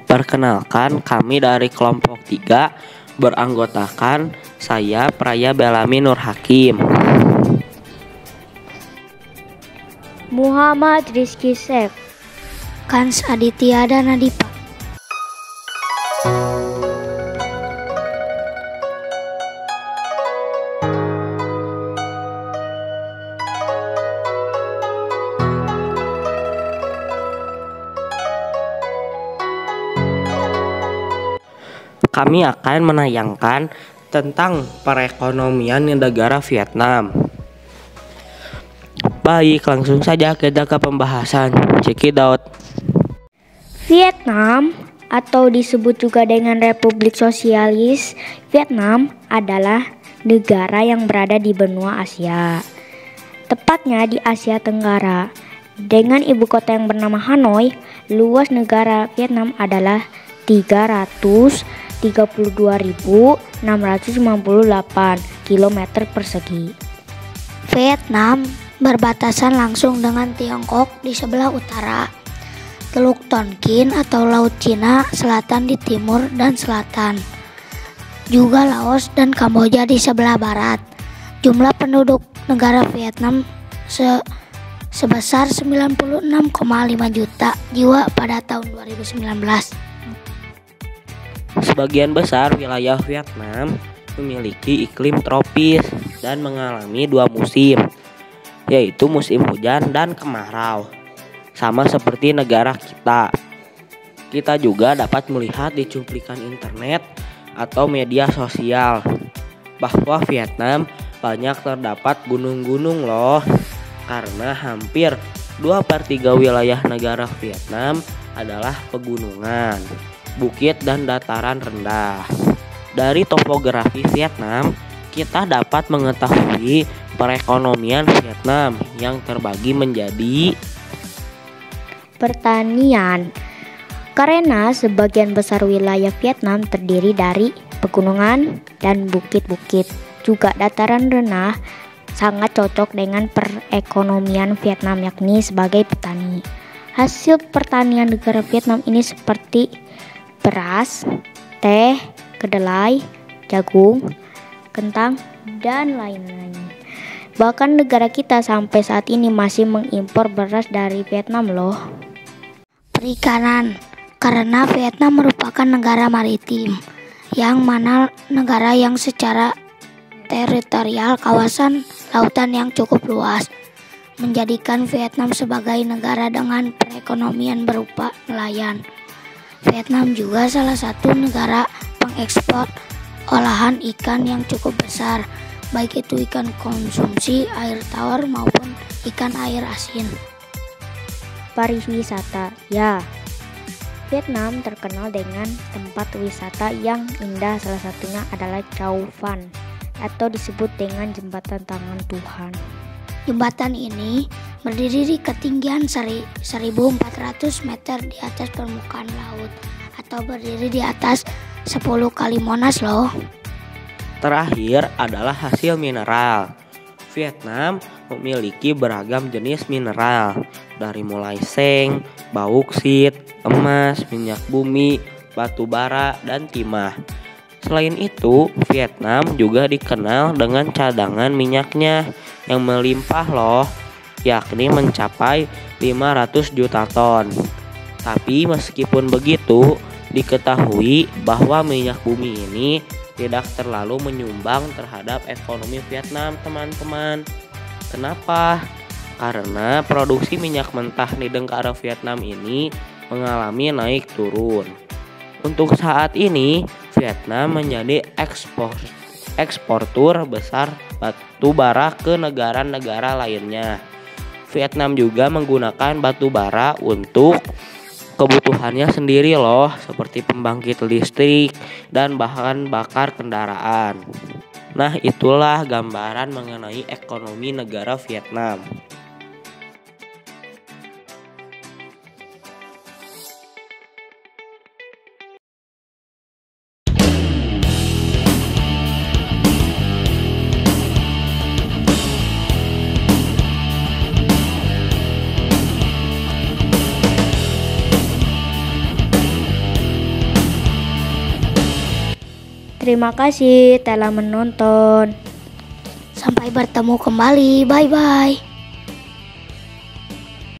Perkenalkan, kami dari kelompok 3 beranggotakan saya Praya Belami Nur Hakim, Muhammad Rizky Sef, Kans Aditya dan Nadipa. Kami akan menayangkan tentang perekonomian negara Vietnam. Baik, langsung saja kita ke pembahasan. Check it out. Vietnam atau disebut juga dengan Republik Sosialis Vietnam adalah negara yang berada di benua Asia, tepatnya di Asia Tenggara. Dengan ibu kota yang bernama Hanoi, luas negara Vietnam adalah 332.698 km persegi. Vietnam berbatasan langsung dengan Tiongkok di sebelah utara, Teluk Tonkin atau Laut Cina Selatan di timur dan selatan, juga Laos dan Kamboja di sebelah barat. Jumlah penduduk negara Vietnam sebesar 96,5 juta jiwa pada tahun 2019. Sebagian besar wilayah Vietnam memiliki iklim tropis dan mengalami 2 musim, yaitu musim hujan dan kemarau. Sama seperti negara kita. Kita juga dapat melihat di cuplikan internet atau media sosial bahwa Vietnam banyak terdapat gunung-gunung loh, karena hampir 2/3 wilayah negara Vietnam adalah pegunungan, bukit dan dataran rendah. Dari topografi Vietnam, kita dapat mengetahui perekonomian Vietnam yang terbagi menjadi Pertanian. Karena sebagian besar wilayah Vietnam terdiri dari pegunungan dan bukit-bukit, juga dataran rendah, sangat cocok dengan perekonomian Vietnam, yakni sebagai petani. Hasil pertanian negara Vietnam ini seperti beras, teh, kedelai, jagung, kentang, dan lain-lain. Bahkan negara kita sampai saat ini masih mengimpor beras dari Vietnam loh. Perikanan. Karena Vietnam merupakan negara maritim, yang mana negara yang secara teritorial kawasan lautan yang cukup luas, menjadikan Vietnam sebagai negara dengan perekonomian berupa nelayan. Vietnam juga salah satu negara pengekspor olahan ikan yang cukup besar, baik itu ikan konsumsi, air tawar maupun ikan air asin. Pariwisata. Ya, Vietnam terkenal dengan tempat wisata yang indah, salah satunya adalah Chau Phan atau disebut dengan Jembatan Tangan Tuhan. Jembatan ini berdiri di ketinggian 1.400 meter di atas permukaan laut, atau berdiri di atas 10 kali Monas loh. Terakhir adalah hasil mineral. Vietnam memiliki beragam jenis mineral, dari mulai seng, bauksit, emas, minyak bumi, batu bara, dan timah. Selain itu, Vietnam juga dikenal dengan cadangan minyaknya yang melimpah loh, yakni mencapai 500 juta ton. Tapi meskipun begitu, diketahui bahwa minyak bumi ini tidak terlalu menyumbang terhadap ekonomi Vietnam, teman-teman. Kenapa? Karena produksi minyak mentah di negara Vietnam ini mengalami naik turun. Untuk saat ini, Vietnam menjadi eksportur besar batu bara ke negara-negara lainnya. Vietnam juga menggunakan batu bara untuk kebutuhannya sendiri loh, seperti pembangkit listrik dan bahan bakar kendaraan. Nah, itulah gambaran mengenai ekonomi negara Vietnam. terima kasih telah menonton. Sampai bertemu kembali. Bye bye.